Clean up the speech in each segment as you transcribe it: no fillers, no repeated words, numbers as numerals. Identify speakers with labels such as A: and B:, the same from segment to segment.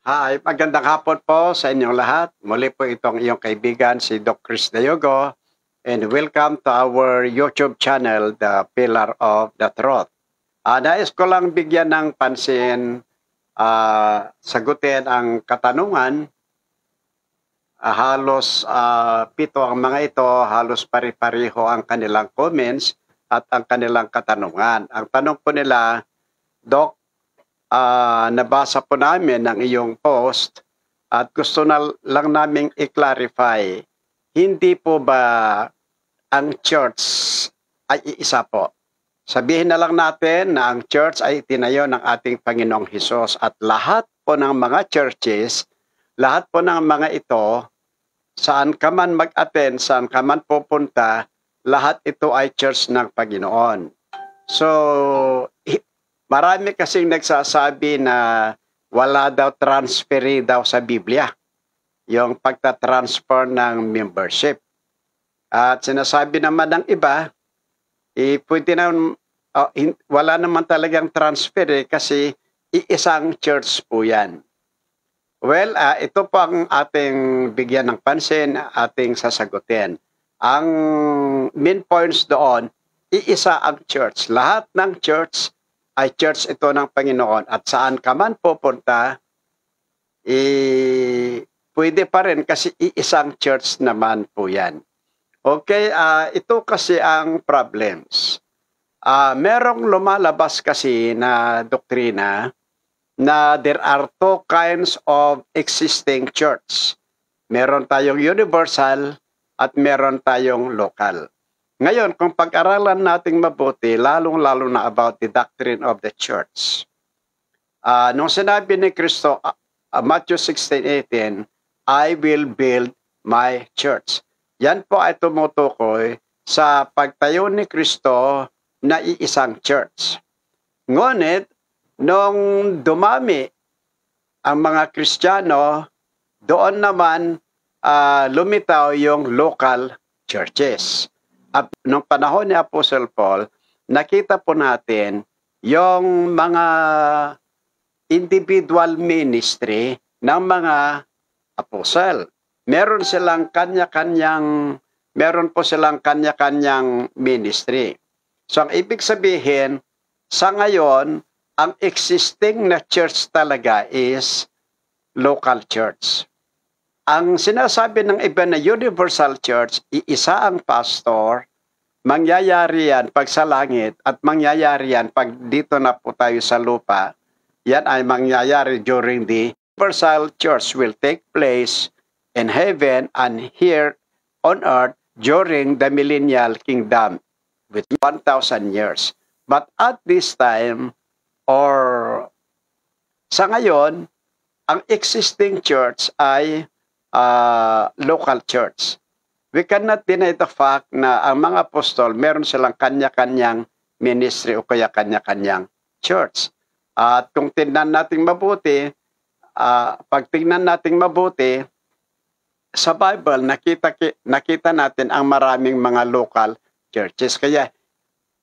A: Hi, magandang hapon po sa inyong lahat. Muli po itong iyong kaibigan si Doc Chris Dayogo and welcome to our YouTube channel, The Pillar of the Truth. Nais ko lang bigyan ng pansin, sagutin ang katanungan. Halos 7 ang mga ito, halos pari-pareho ang kanilang comments at ang kanilang katanungan. Ang tanong po nila, Doc, nabasa po namin ang iyong post at gusto na lang naming i-clarify, hindi po ba ang church ay iisa po? Sabihin na lang natin na ang church ay itinayo ng ating Panginoong Hesus at lahat po ng mga churches, lahat po ng mga ito, saan ka man mag-attend, saan ka man pupunta, lahat ito ay church ng Panginoon. So, marami kasing nagsasabi na wala daw transferi daw sa Biblia, yung pagta-transfer ng membership. At sinasabi naman ng iba, pwede na, wala naman talagang transfer kasi iisang church po yan. Well, ito po ang ating bigyan ng pansin, ating sasagutin. Ang main points doon, iisa ang church. Lahat ng church ay church ito ng Panginoon at saan ka man pupunta, pwede pa rin kasi iisang church naman po yan. Okay, ito kasi ang problems. Merong lumalabas kasi na doktrina na there are two kinds of existing church. Meron tayong universal at meron tayong local. Ngayon, kung pag-aralan nating mabuti, lalong-lalo na about the doctrine of the church. Nung sinabi ni Kristo, Matthew 16:18, I will build my church. Yan po ay tumutukoy sa pagtayo ni Kristo na iisang church. Ngunit, nung dumami ang mga Kristiyano, doon naman lumitaw yung local churches. At nung panahon ni Apostle Paul, nakita po natin yung mga individual ministry ng mga apostle. Meron po silang kanya-kanyang ministry. So ang ibig sabihin, sa ngayon, ang existing na church talaga is local church. Ang sinasabi ng iba na universal church, iisa ang pastor, mangyayari yan pag sa langit at mangyayari yan pag dito na po tayo sa lupa. Yan ay mangyayari during the universal church will take place in heaven and here on earth during the millennial kingdom with 1,000 years. But at this time, or sa ngayon, ang existing church ay local church. We cannot deny the fact na ang mga apostol, meron silang kanya-kanyang ministry o kaya kanya-kanyang church. At kung tingnan natin mabuti, pag tingnan natin mabuti, sa Bible, nakita natin ang maraming mga local churches. Kaya,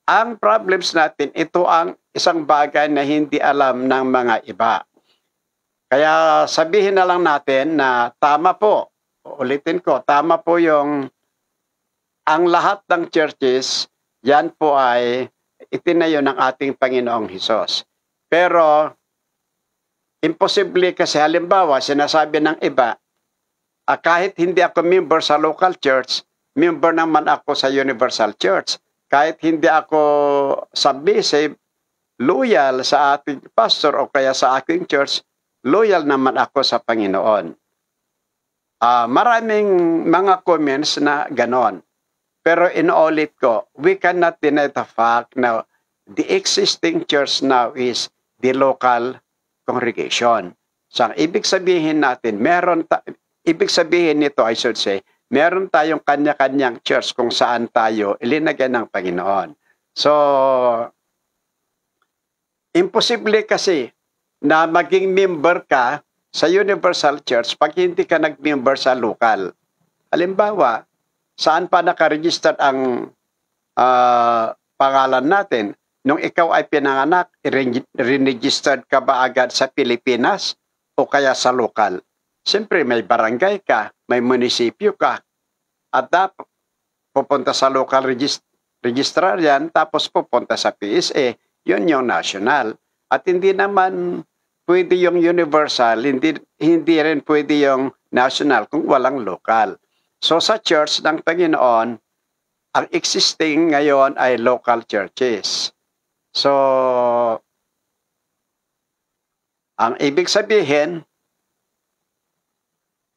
A: ang problems natin, ito ang isang bagay na hindi alam ng mga iba. Kaya sabihin na lang natin na tama po, ulitin ko, tama po yung ang lahat ng churches, yan po ay itinayo ng ating Panginoong Hesus. Pero, imposible kasi halimbawa, sinasabi ng iba, kahit hindi ako member sa local church, member naman ako sa universal church. Kahit hindi ako submissive, loyal sa ating pastor o kaya sa aking church, loyal naman ako sa Panginoon. Maraming mga comments na ganon. Pero inuulit ko, we cannot deny the fact na the existing church now is the local congregation. So, ang ibig sabihin natin, ibig sabihin nito, I should say, meron tayong kanya-kanyang church kung saan tayo ilinagay ng Panginoon. So, imposible kasi na maging member ka sa Universal Church pag hindi ka nag-member sa local. Halimbawa, saan pa nakaregister ang pangalan natin? Nung ikaw ay pinanganak, registered ka ba agad sa Pilipinas? O o kaya sa lokal. Siyempre, may barangay ka, may munisipyo ka, at dapat pupunta sa local registrar yan, tapos pupunta sa PSA, yun yung national. At hindi naman pwede yung universal, hindi rin pwede yung national kung walang local. So sa church ng Panginoon, ang existing ngayon ay local churches. So, ang ibig sabihin,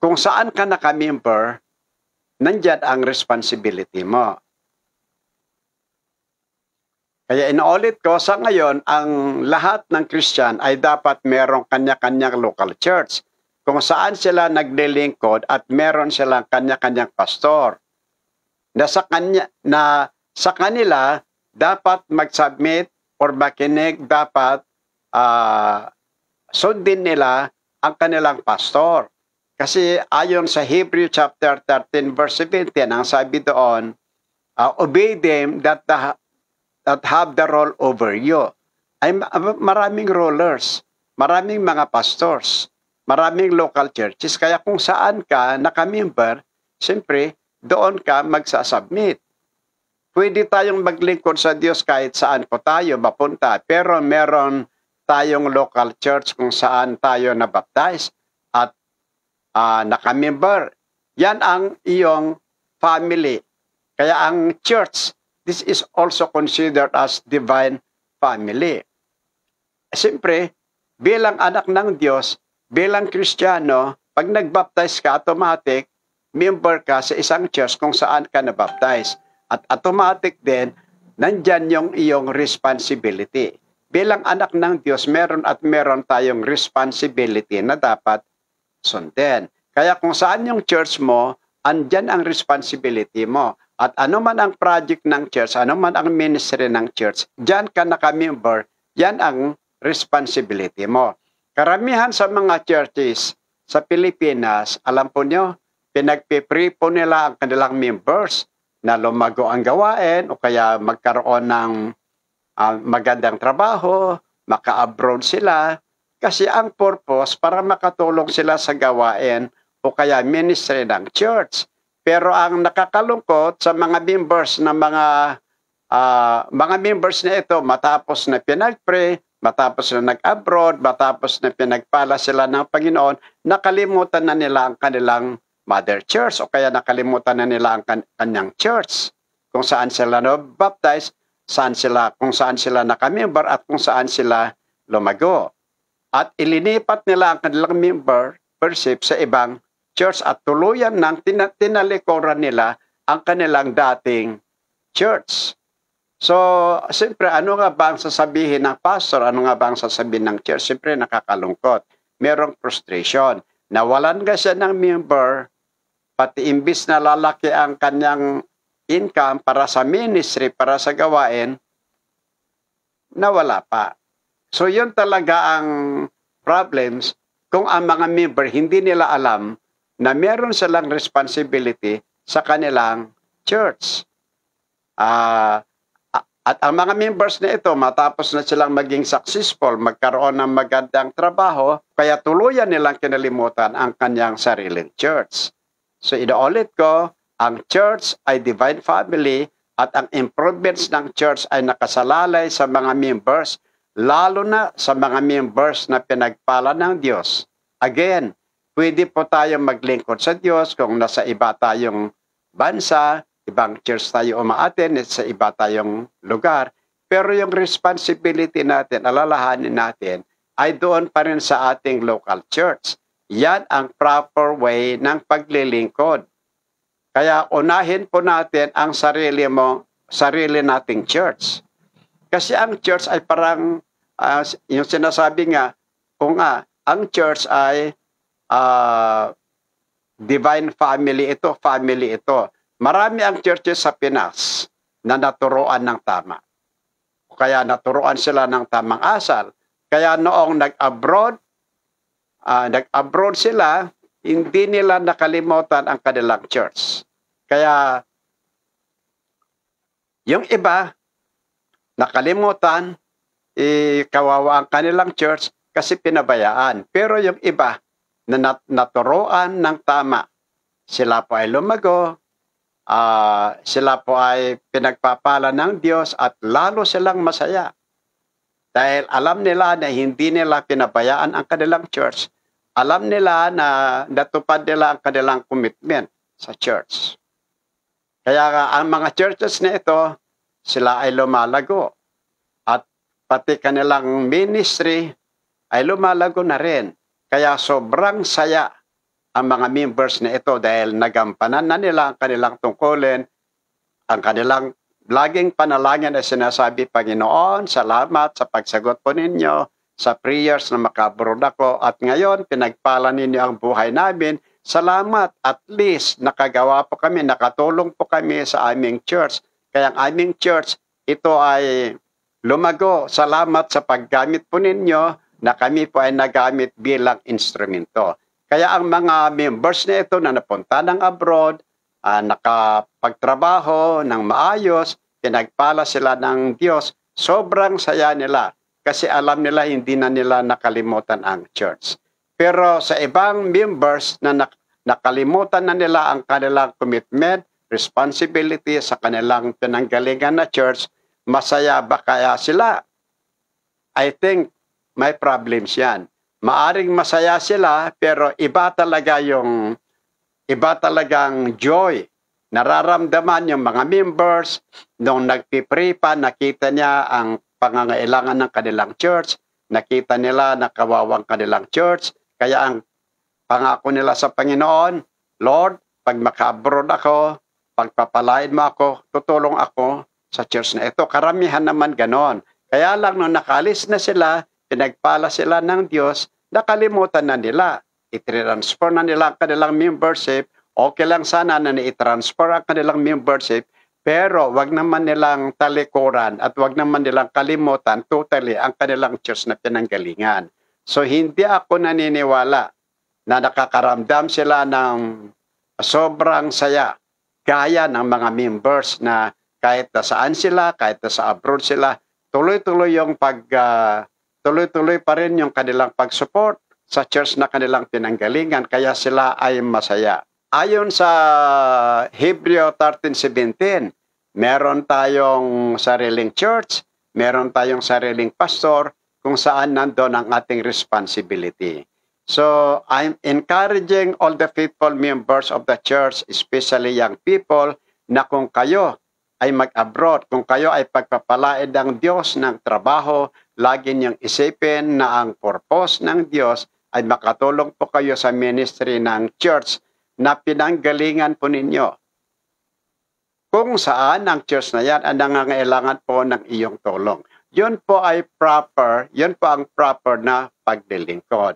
A: kung saan ka naka-member, nandyan ang responsibility mo. Kaya inuulit ko, sa ngayon, ang lahat ng Christian ay dapat merong kanya-kanyang local church, kung saan sila naglilingkod at meron silang kanya-kanyang pastor. Na sa kanila, dapat mag-submit or makinig, dapat sundin nila ang kanilang pastor. Kasi ayon sa Hebrew chapter 13 verse 17, ang sabi doon, obey them that have the role over you. Ay maraming rulers, maraming mga pastors, maraming local churches. Kaya kung saan ka naka-member, siyempre, doon ka magsasubmit. Pwede tayong maglingkod sa Diyos kahit saan po tayo mapunta, pero meron tayong local church kung saan tayo nabaptize at naka-member. Yan ang iyong family. Kaya ang church, this is also considered as divine family. Siyempre, bilang anak ng Diyos, bilang Kristiyano, pag nag-baptize ka, automatic, member ka sa isang church kung saan ka nabaptize. At automatic din, nandyan yung iyong responsibility. Bilang anak ng Diyos, meron tayong responsibility na dapat sundin. Kaya kung saan yung church mo, andyan ang responsibility mo. At ano man ang project ng church, ano man ang ministry ng church, dyan ka naka-member, yan ang responsibility mo. Karamihan sa mga churches sa Pilipinas, alam po nyo, pinagpipre po nila ang kanilang members na lumago ang gawain o kaya magkaroon ng magandang trabaho, maka-abroad sila, kasi ang purpose para makatulong sila sa gawain o kaya ministry ng church. Pero ang nakakalungkot sa mga members na mga members na ito, matapos na pinag-pray, matapos na nag-abroad, matapos na pinagpala sila ng Panginoon, nakalimutan na nila ang kanilang mother church o kaya nakalimutan na nila ang kanyang church. Kung saan sila na-baptize, kung saan sila nakamember at kung saan sila lumago. At ilinipat nila ang kanilang membership sa ibang church at tuluyan ng tinalikuran nila ang kanilang dating church. So, siyempre, ano nga ba ang sasabihin ng pastor? Ano nga ba ang sasabihin ng church? Siyempre, nakakalungkot. Merong frustration. Nawalan ka siya ng member, pati imbis na lalaki ang kanyang income para sa ministry, para sa gawain, nawala pa. So, yun talaga ang problems kung ang mga member hindi nila alam na meron silang responsibility sa kanilang church. At ang mga members na ito, matapos na silang maging successful, magkaroon ng magandang trabaho, kaya tuluyan nilang kinalimutan ang kanyang sariling church. So inuulit ko, ang church ay divine family at ang improvements ng church ay nakasalalay sa mga members, lalo na sa mga members na pinagpala ng Diyos. Again, pwede po tayong maglingkod sa Diyos kung nasa iba tayong bansa, ibang church tayo umaaten, sa iba tayong lugar. Pero yung responsibility natin, alalahanin natin, ay doon pa rin sa ating local church. Yan ang proper way ng paglilingkod. Kaya unahin po natin ang sarili nating church. Kasi ang church ay parang, yung sinasabi nga, kung ang church ay divine family ito. Marami ang churches sa Pinas na naturuan ng tama. Kaya naturuan sila ng tamang asal. Kaya noong nag-abroad sila, hindi nila nakalimutan ang kanilang church. Kaya yung iba, nakalimutan, kawawa ang kanilang church, kasi pinabayaan. Pero yung iba na naturuan ng tama, sila po ay lumago, sila po ay pinagpapala ng Diyos at lalo silang masaya. Dahil alam nila na hindi nila pinabayaan ang kanilang church. Alam nila na natupad nila ang kanilang commitment sa church. Kaya nga, ang mga churches na ito, sila ay lumalago. At pati kanilang ministry ay lumalago na rin. Kaya sobrang saya ang mga members na ito dahil nagampanan na nila ang kanilang tungkulin, ang kanilang laging panalangin ay sinasabi, Panginoon, salamat sa pagsagot po ninyo sa prayers na makaabroad ako. At ngayon, pinagpala ninyo ang buhay namin. Salamat, at least nakagawa po kami, nakatulong po kami sa aming church. Kaya ang aming church, ito ay lumago. Salamat sa paggamit po ninyo na kami po ay nagamit bilang instrumento. Kaya ang mga members na ito na napunta ng abroad, nakapagtrabaho ng maayos, pinagpala sila ng Diyos, sobrang saya nila kasi alam nila hindi na nila nakalimutan ang church. Pero sa ibang members na nakalimutan na nila ang kanilang commitment, responsibility sa kanilang pinanggalingan na church, masaya ba kaya sila? I think may problems yan. Maaring masaya sila pero iba talagang joy. Nararamdaman yung mga members, nung nagpipray pa, nakita niya ang pangangailangan ng kanilang church, nakita nila na kawawang kanilang church, kaya ang pangako nila sa Panginoon, Lord, pag maka-abroad ako, pagpapalain mo ako, tutulong ako sa church na ito. Karamihan naman ganon. Kaya lang nung nakalis na sila, pinagpala sila ng Diyos, nakalimutan na nila. I-transfer na nila ang kanilang membership. Okay lang sana na i-transfer ang kanilang membership, pero wag naman nilang talikuran at wag naman nilang kalimutan totally ang kanilang church na pinanggalingan. So hindi ako naniniwala na nakakaramdam sila ng sobrang saya gaya ng mga members na kahit na saan sila, kahit na sa abroad sila, tuloy-tuloy pa rin yung kanilang pag-support sa church na kanilang pinanggalingan, kaya sila ay masaya. Ayon sa Hebreo 13:17, meron tayong sariling church, meron tayong sariling pastor, kung saan nandun ang ating responsibility. So, I'm encouraging all the faithful members of the church, especially young people, na kung kayo ay mag-abroad, kung kayo ay pagpapalain ng Diyos ng trabaho, lagi niyong isipin na ang purpose ng Diyos ay makatulong po kayo sa ministry ng church na pinanggalingan po ninyo. Kung saan ang church na yan ang nangangailangan po ng iyong tulong. Yun po ay proper, yun po ang proper na paglilingkod.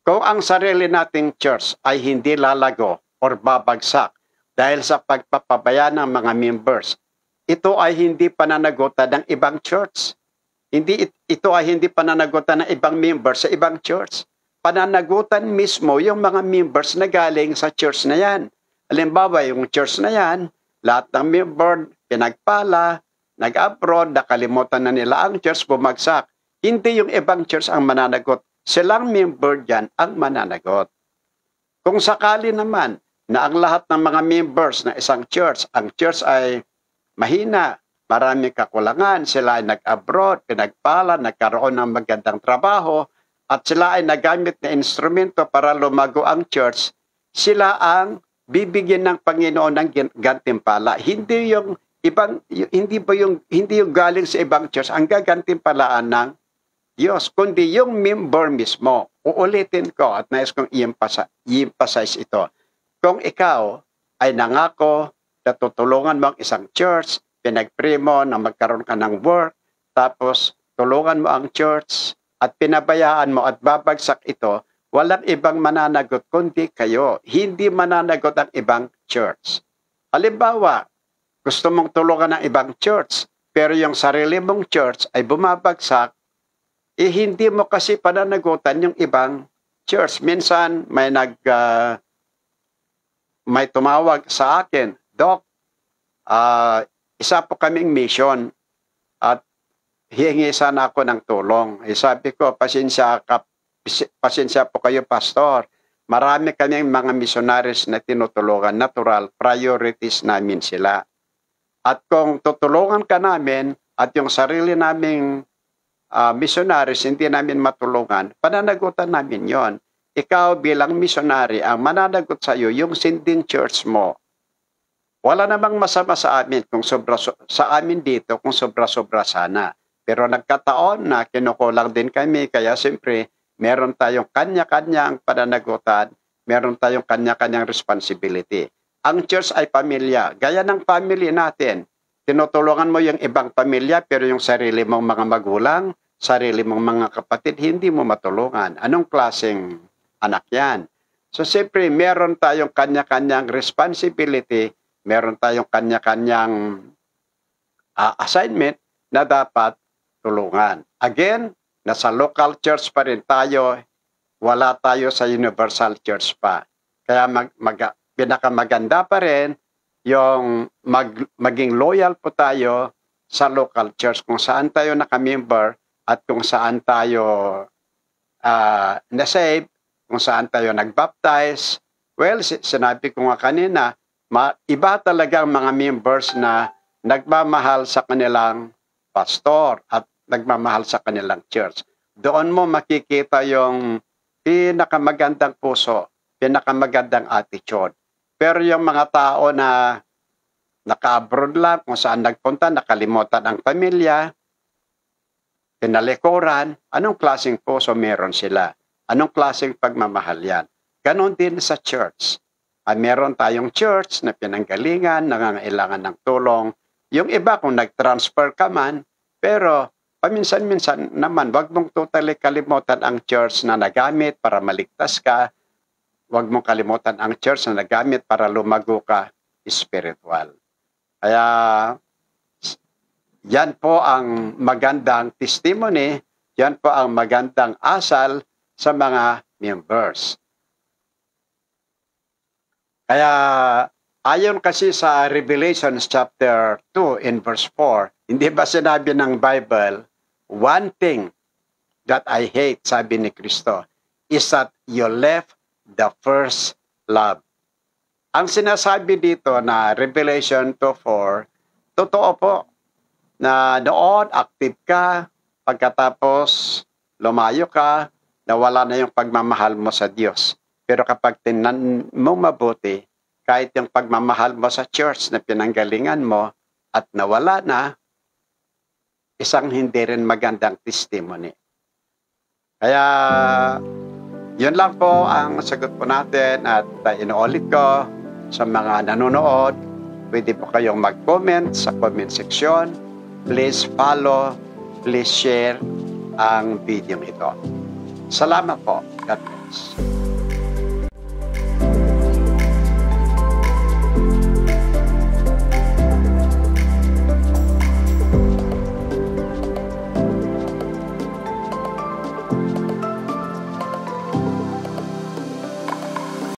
A: Kung ang sarili nating church ay hindi lalago or babagsak dahil sa pagpapabaya ng mga members, ito ay hindi pananagutan ng ibang church. Ito ay hindi pananagutan ng ibang members sa ibang church. Pananagutan mismo yung mga members na galing sa church na yan. Halimbawa, yung church na yan, lahat ng member pinagpala, nag-abroad, nakalimutan na nila ang church, bumagsak. Hindi yung ibang church ang mananagot. Silang member dyan ang mananagot. Kung sakali naman na ang lahat ng mga members ng isang church, ang church ay mahina, maraming kakulangan, sila ay nag-abroad, pinagpala, nagkaroon ng magandang trabaho, at sila ay nagamit na instrumento para lumago ang church, sila ang bibigyan ng Panginoon ng gantimpala. Hindi yung galing sa ibang church ang gagantimpalaan ng Diyos, kundi yung member mismo. Uulitin ko at nais kong i-emphasize ito. Kung ikaw ay nangako na tutulungan mo ang isang church, pinag-pray mo na magkaroon ka ng work, tapos tulungan mo ang church, at pinabayaan mo at babagsak ito, walang ibang mananagot kundi kayo. Hindi mananagot ang ibang church. Halimbawa, gusto mong tulungan ng ibang church, pero yung sarili mong church ay bumabagsak, hindi mo kasi pananagutan yung ibang church. Minsan may tumawag sa akin, Doc, isa po kaming mission at hihingi sana ako ng tulong. Sabi ko, pasensya po kayo, Pastor. Marami kaming mga missionaries na tinutulungan, natural, priorities namin sila. At kung tutulungan ka namin at yung sarili naming missionaries hindi namin matulungan, pananagutan namin yon. Ikaw bilang missionary, ang mananagot sa iyo, yung sending church mo. Wala namang masama sa amin kung sa amin dito kung sobra-sobra sana. Pero nagkataon na kinukulang din kami, kaya siyempre meron tayong kanya-kanyang pananagutan, meron tayong kanya-kanyang responsibility. Ang church ay pamilya, gaya ng family natin. Tinutulungan mo yung ibang pamilya, pero yung sarili mong mga magulang, sarili mong mga kapatid, hindi mo matulungan. Anong klaseng anak yan? So siyempre meron tayong kanya-kanyang responsibility, meron tayong kanya-kanyang assignment na dapat tulungan. Again, nasa local church pa rin tayo, wala tayo sa universal church pa. Kaya pinakamaganda pa rin yung maging loyal po tayo sa local church kung saan tayo nakamember at kung saan tayo na-save, kung saan tayo nag-baptize. Well, sinabi ko nga kanina, iba talagang mga members na nagmamahal sa kanilang pastor at nagmamahal sa kanilang church. Doon mo makikita yung pinakamagandang puso, pinakamagandang attitude. Pero yung mga tao na naka-abroad lang, kung saan nagpunta, nakalimutan ang pamilya, pinalikuran, anong klaseng puso meron sila? Anong klaseng pagmamahal yan? Ganon din sa church. Meron tayong church na pinanggalingan, nangangailangan ng tulong. Yung iba kung nag-transfer ka man, pero paminsan-minsan naman, wag mong totally kalimutan ang church na nagamit para maligtas ka. Wag mong kalimutan ang church na nagamit para lumago ka spiritual. Kaya, yan po ang magandang testimony, yan po ang magandang asal sa mga members. Kaya, ayon kasi sa Revelation chapter 2 in verse 4, hindi ba sinabi ng Bible, one thing that I hate, sabi ni Kristo, is that you left the first love. Ang sinasabi dito na Revelation 2:4, totoo po na noon active ka, pagkatapos lumayo ka, nawala na yung pagmamahal mo sa Diyos. Pero kapag tinan mo mabuti, kahit yung pagmamahal mo sa church na pinanggalingan mo at nawala na, isang hindi rin magandang testimony. Kaya, yun lang po ang sagot po natin at inuulit ko sa mga nanonood. Pwede po kayong mag-comment sa comment section. Please follow, please share ang video ito. Salamat po. God bless.